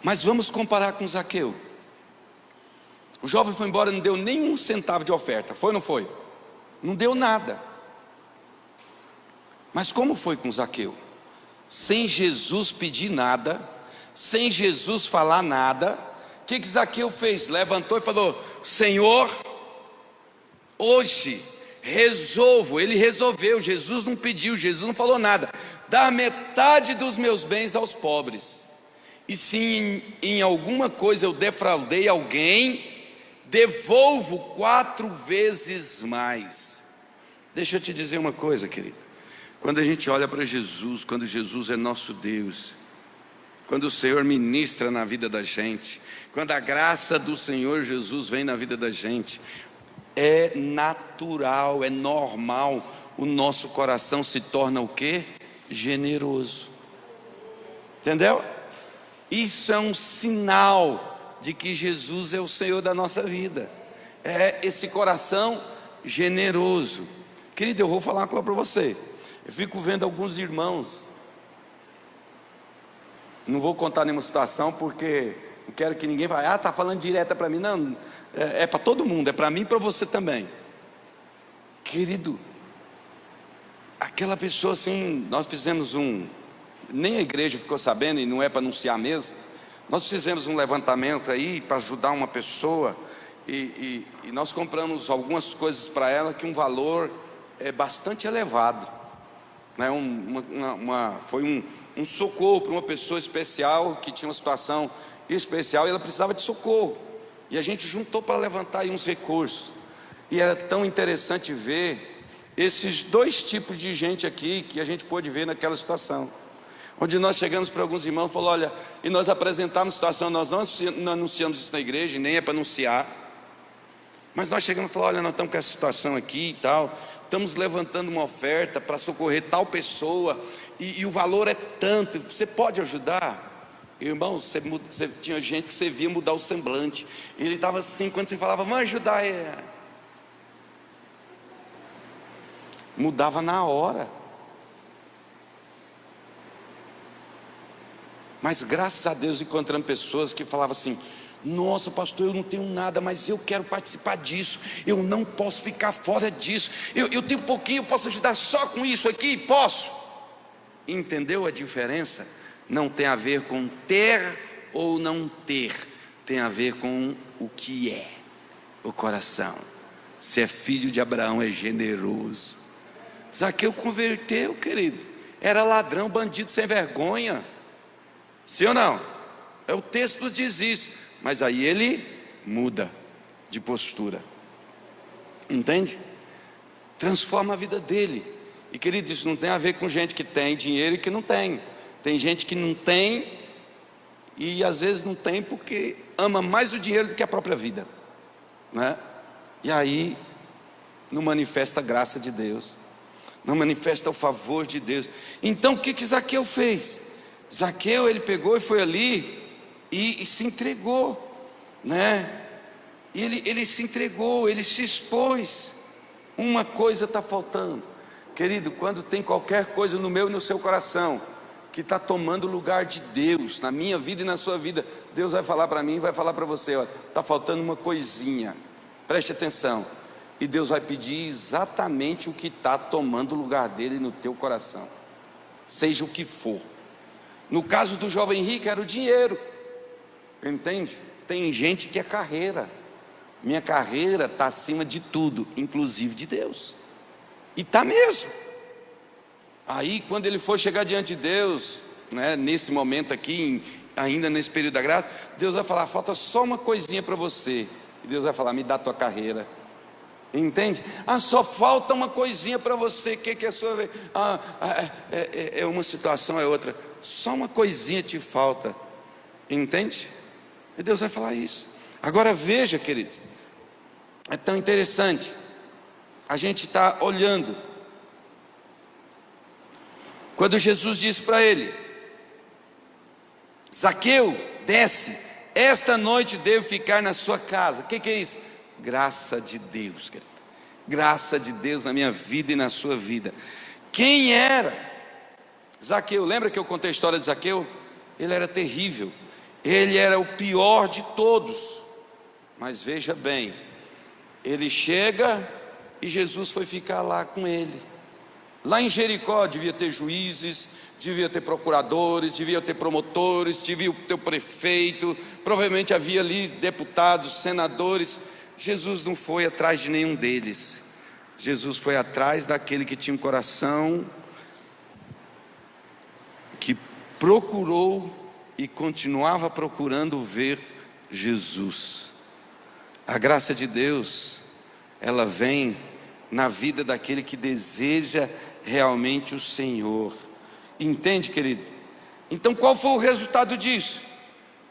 Mas vamos comparar com Zaqueu. O jovem foi embora e não deu nem um centavo de oferta, foi ou não foi? Não deu nada. Mas como foi com Zaqueu? Sem Jesus pedir nada, sem Jesus falar nada, o que Zaqueu fez? Levantou e falou: Senhor, hoje resolvo. Ele resolveu, Jesus não pediu, Jesus não falou nada: dar metade dos meus bens aos pobres. E se em alguma coisa eu defraudei alguém, devolvo 4 vezes mais. Deixa eu te dizer uma coisa, querido. Quando a gente olha para Jesus, quando Jesus é nosso Deus, quando o Senhor ministra na vida da gente, quando a graça do Senhor Jesus vem na vida da gente, é natural, é normal, o nosso coração se torna o quê? Generoso. Entendeu? Isso é um sinal de que Jesus é o Senhor da nossa vida. É esse coração generoso. Querido, eu vou falar uma coisa para você. Eu fico vendo alguns irmãos, não vou contar nenhuma situação porque não quero que ninguém vá, está falando direta para mim. Não, é para todo mundo, é para mim e para você também. Querido, aquela pessoa assim, nós fizemos nem a igreja ficou sabendo, e não é para anunciar mesmo. Nós fizemos um levantamento aí para ajudar uma pessoa, e nós compramos algumas coisas para ela que um valor é bastante elevado, né? Foi um socorro para uma pessoa especial que tinha uma situação especial e ela precisava de socorro, e a gente juntou para levantar aí uns recursos. E era tão interessante ver esses 2 tipos de gente aqui que a gente pôde ver naquela situação, onde nós chegamos para alguns irmãos e falou: olha, e nós apresentamos a situação, nós não anunciamos isso na igreja, nem é para anunciar, mas nós chegamos e falamos: olha, nós estamos com essa situação aqui e tal, estamos levantando uma oferta para socorrer tal pessoa, e o valor é tanto, você pode ajudar? Irmão, você tinha gente que você via mudar o semblante, ele estava assim, quando você falava: vamos ajudar, mudava na hora. Mas graças a Deus encontramos pessoas que falavam assim: nossa pastor, eu não tenho nada, mas eu quero participar disso, eu não posso ficar fora disso, eu tenho um pouquinho, eu posso ajudar só com isso aqui, posso? Entendeu a diferença? Não tem a ver com ter ou não ter, tem a ver com o que é o coração. Se é filho de Abraão, é generoso. Zaqueu converteu, querido, era ladrão, bandido sem vergonha, sim ou não? O texto diz isso, mas aí ele muda de postura, entende? Transforma a vida dele. E querido, isso não tem a ver com gente que tem dinheiro e que não tem. Tem gente que não tem, e às vezes não tem porque ama mais o dinheiro do que a própria vida, né? E aí não manifesta a graça de Deus, não manifesta o favor de Deus. Então o que Zaqueu fez? Zaqueu, ele pegou e foi ali e se entregou, né? Ele se entregou, ele se expôs. Uma coisa está faltando, querido, quando tem qualquer coisa no meu e no seu coração que está tomando o lugar de Deus na minha vida e na sua vida, Deus vai falar para mim, vai falar para você: olha, está faltando uma coisinha, preste atenção. E Deus vai pedir exatamente o que está tomando o lugar dele no teu coração, seja o que for. No caso do jovem rico era o dinheiro, entende? Tem gente que é carreira. Minha carreira está acima de tudo, inclusive de Deus, e está mesmo. Aí quando ele for chegar diante de Deus, né, nesse momento aqui, ainda nesse período da graça, Deus vai falar: falta só uma coisinha para você. E Deus vai falar: me dá a tua carreira. Entende? Só falta uma coisinha para você. O que é a sua vez? É uma situação, é outra. Só uma coisinha te falta. Entende? E Deus vai falar isso. Agora veja, querido, é tão interessante. A gente está olhando. Quando Jesus disse para ele: Zaqueu, desce, esta noite devo ficar na sua casa. O que é isso? Graça de Deus, querido. Graça de Deus na minha vida e na sua vida. Quem era Zaqueu? Lembra que eu contei a história de Zaqueu? Ele era terrível. Ele era o pior de todos. Mas veja bem, ele chega e Jesus foi ficar lá com ele. Lá em Jericó devia ter juízes, devia ter procuradores, devia ter promotores, devia ter o prefeito, provavelmente havia ali deputados, senadores. Jesus não foi atrás de nenhum deles. Jesus foi atrás daquele que tinha um coração que procurou e continuava procurando ver Jesus. A graça de Deus, ela vem na vida daquele que deseja realmente o Senhor. Entende, querido? Então qual foi o resultado disso?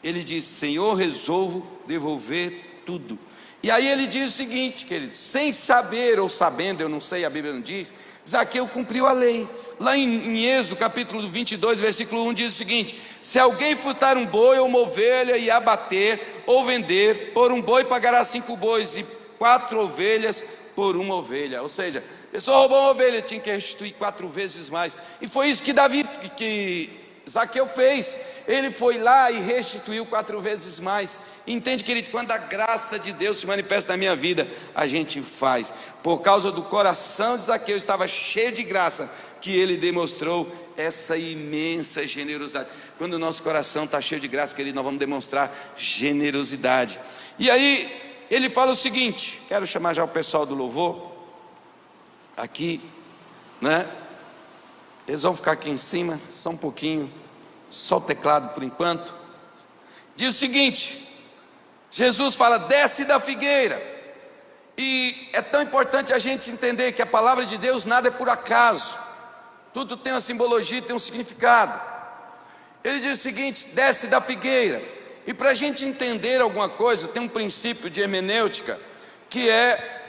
Ele disse: Senhor, resolvo devolver tudo. E aí ele diz o seguinte, querido: sem saber ou sabendo, eu não sei, a Bíblia não diz, Zaqueu cumpriu a lei. Lá em Êxodo capítulo 22, versículo 1 diz o seguinte: se alguém furtar um boi ou uma ovelha e abater ou vender, por um boi pagará 5 bois e 4 ovelhas por uma ovelha. Ou seja, a pessoa roubou uma ovelha, tinha que restituir 4 vezes mais. E foi isso que Zaqueu fez. Ele foi lá e restituiu 4 vezes mais. Entende, querido? Quando a graça de Deus se manifesta na minha vida, a gente faz. Por causa do coração de Zaqueu, estava cheio de graça, que ele demonstrou essa imensa generosidade. Quando o nosso coração está cheio de graça, querido, nós vamos demonstrar generosidade. E aí ele fala o seguinte, quero chamar já o pessoal do louvor aqui, né? Eles vão ficar aqui em cima, só um pouquinho, só o teclado por enquanto. Diz o seguinte: Jesus fala: desce da figueira. E é tão importante a gente entender que a palavra de Deus nada é por acaso, tudo tem uma simbologia, tem um significado. Ele diz o seguinte: desce da figueira. E para a gente entender alguma coisa, tem um princípio de hermenêutica, que é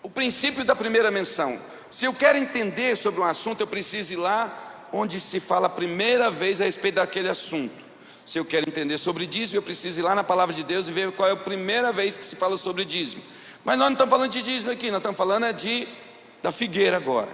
o princípio da primeira menção. Se eu quero entender sobre um assunto, eu preciso ir lá onde se fala a primeira vez a respeito daquele assunto. Se eu quero entender sobre dízimo, eu preciso ir lá na palavra de Deus e ver qual é a primeira vez que se fala sobre dízimo. Mas nós não estamos falando de dízimo aqui, nós estamos falando da figueira agora.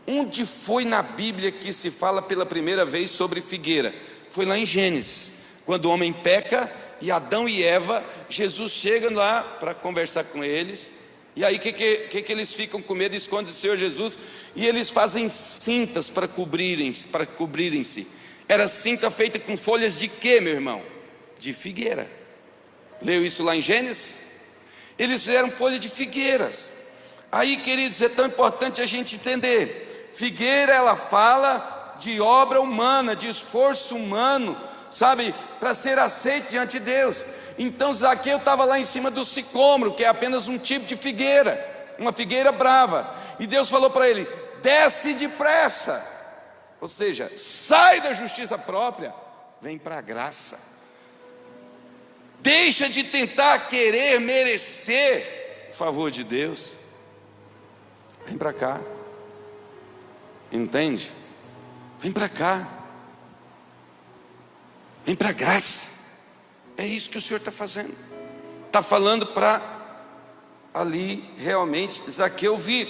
Onde foi na Bíblia que se fala pela primeira vez sobre figueira? Foi lá em Gênesis, quando o homem peca e Adão e Eva, Jesus chega lá para conversar com eles. E aí que eles ficam com medo, escondem o Senhor Jesus, e eles fazem cintas para cobrirem-se. Era cinta feita com folhas de quê, meu irmão? De figueira. Leu isso lá em Gênesis? Eles fizeram folha de figueiras. Aí, queridos, é tão importante a gente entender. Figueira, ela fala de obra humana, de esforço humano, sabe? Para ser aceito diante de Deus. Então Zaqueu estava lá em cima do sicômoro, que é apenas um tipo de figueira, uma figueira brava. E Deus falou para ele: desce depressa. Ou seja, sai da justiça própria, vem para a graça. Deixa de tentar querer merecer o favor de Deus. Vem para cá. Entende? Vem para cá. Vem para a graça. É isso que o Senhor está fazendo. Está falando para ali realmente Zaqueu vir.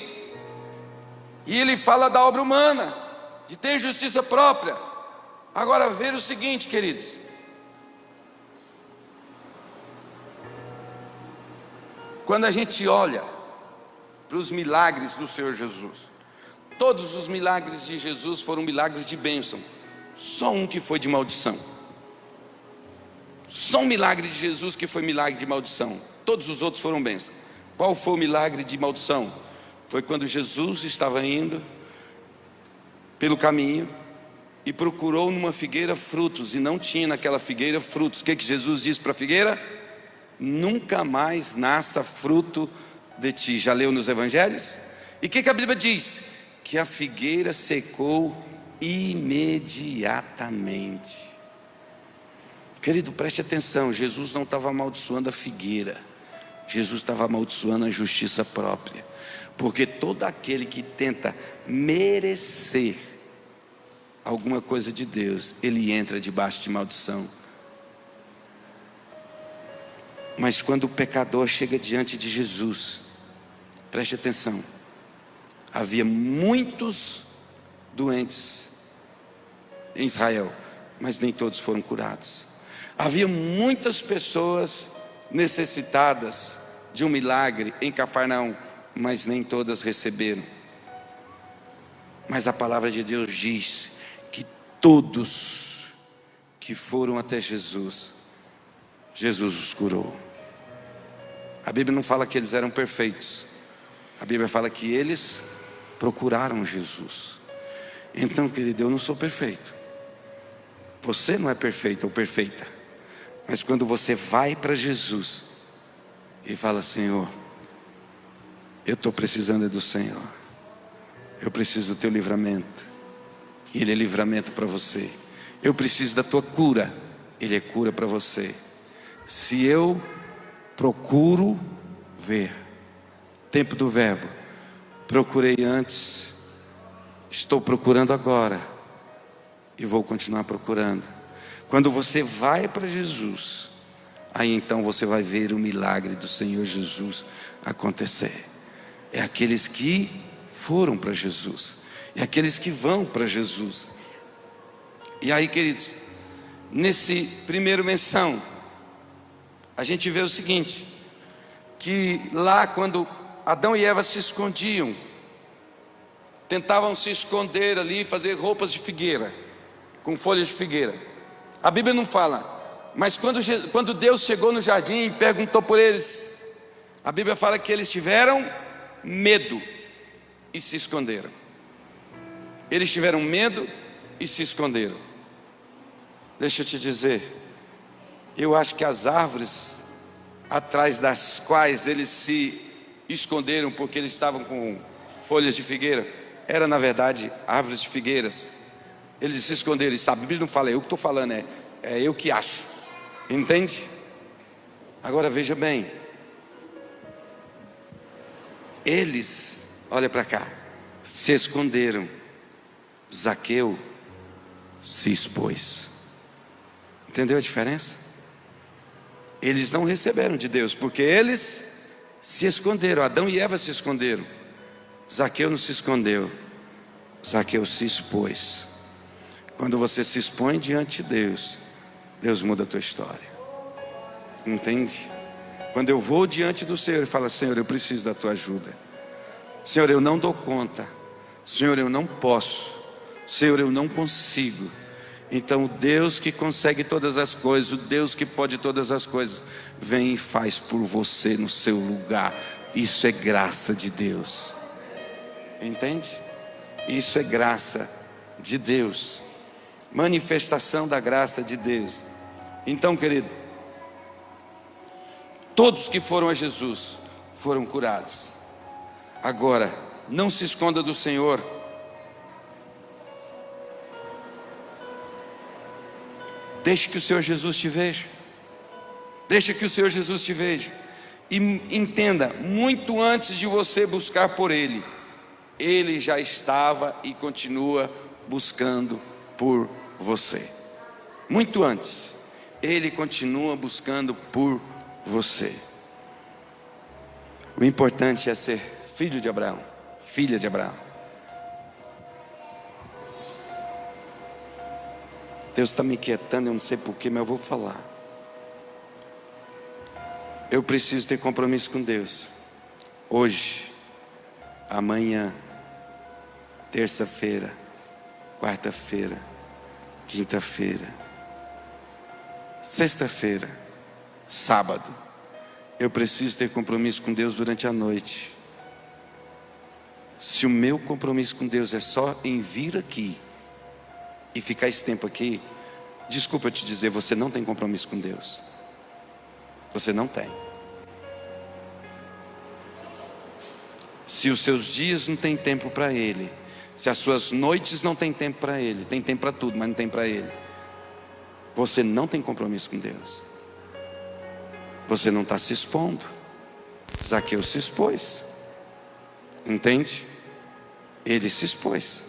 E ele fala da obra humana, de ter justiça própria. Agora veja o seguinte, queridos. Quando a gente olha para os milagres do Senhor Jesus, todos os milagres de Jesus foram milagres de bênção. Só um que foi de maldição. Só um milagre de Jesus que foi milagre de maldição. Todos os outros foram bênção. Qual foi o milagre de maldição? Foi quando Jesus estava indo pelo caminho e procurou numa figueira frutos, e não tinha naquela figueira frutos. O que Jesus disse para a figueira? nunca mais nasça fruto de ti. Já leu nos evangelhos? E o que a Bíblia diz? Que a figueira secou imediatamente. Querido, preste atenção, Jesus não estava amaldiçoando a figueira, Jesus estava amaldiçoando a justiça própria. Porque todo aquele que tenta merecer alguma coisa de Deus, ele entra debaixo de maldição. Mas quando o pecador chega diante de Jesus, preste atenção, havia muitos doentes em Israel, mas nem todos foram curados. Havia muitas pessoas necessitadas de um milagre em Cafarnaum, mas nem todas receberam. Mas a palavra de Deus diz que todos que foram até Jesus, Jesus os curou. A Bíblia não fala que eles eram perfeitos, a Bíblia fala que eles procuraram Jesus. Então, querido, eu não sou perfeito, você não é perfeito ou perfeita, mas quando você vai para Jesus e fala: Senhor, eu estou precisando do Senhor, eu preciso do teu livramento, e Ele é livramento para você. Eu preciso da tua cura, Ele é cura para você. Se eu procuro ver, tempo do verbo, procurei antes, estou procurando agora, e vou continuar procurando. Quando você vai para Jesus, aí então você vai ver o milagre do Senhor Jesus acontecer. É aqueles que foram para Jesus, é aqueles que vão para Jesus. E aí, queridos, nesse primeiro menção, a gente vê o seguinte, que lá quando Adão e Eva se escondiam, tentavam se esconder ali, fazer roupas de figueira, com folhas de figueira. A Bíblia não fala, mas quando Deus chegou no jardim e perguntou por eles, a Bíblia fala que eles tiveram medo e se esconderam. Eles tiveram medo e se esconderam. Deixa eu te dizer, eu acho que as árvores atrás das quais eles se esconderam porque eles estavam com folhas de figueira, era na verdade árvores de figueiras. Eles se esconderam, e sabe, a Bíblia não fala, eu que estou falando, é eu que acho, entende? Agora veja bem, eles, olha para cá, se esconderam, Zaqueu se expôs. Entendeu a diferença? Eles não receberam de Deus, porque eles se esconderam. Adão e Eva se esconderam, Zaqueu não se escondeu, Zaqueu se expôs. Quando você se expõe diante de Deus, Deus muda a tua história, entende? Quando eu vou diante do Senhor e falo: Senhor, eu preciso da tua ajuda, Senhor, eu não dou conta, Senhor, eu não posso, Senhor, eu não consigo. Então o Deus que consegue todas as coisas, o Deus que pode todas as coisas, vem e faz por você no seu lugar. Isso é graça de Deus, entende? Isso é graça de Deus, manifestação da graça de Deus. Então, querido, todos que foram a Jesus foram curados. Agora, não se esconda do Senhor. Deixe que o Senhor Jesus te veja. Deixe que o Senhor Jesus te veja. E entenda, muito antes de você buscar por Ele, Ele já estava e continua buscando por você. Muito antes, Ele continua buscando por você. O importante é ser filho de Abraão, filha de Abraão. Deus está me inquietando, eu não sei porquê, mas eu vou falar. Eu preciso ter compromisso com Deus. Hoje, amanhã, terça-feira, quarta-feira, quinta-feira, sexta-feira, sábado. Eu preciso ter compromisso com Deus durante a noite. Se o meu compromisso com Deus é só em vir aqui e ficar esse tempo aqui, desculpa eu te dizer, você não tem compromisso com Deus. Você não tem. Se os seus dias não têm tempo para Ele, se as suas noites não têm tempo para Ele, tem tempo para tudo, mas não tem para Ele, você não tem compromisso com Deus. Você não está se expondo. Zaqueu se expôs. Entende? Ele se expôs.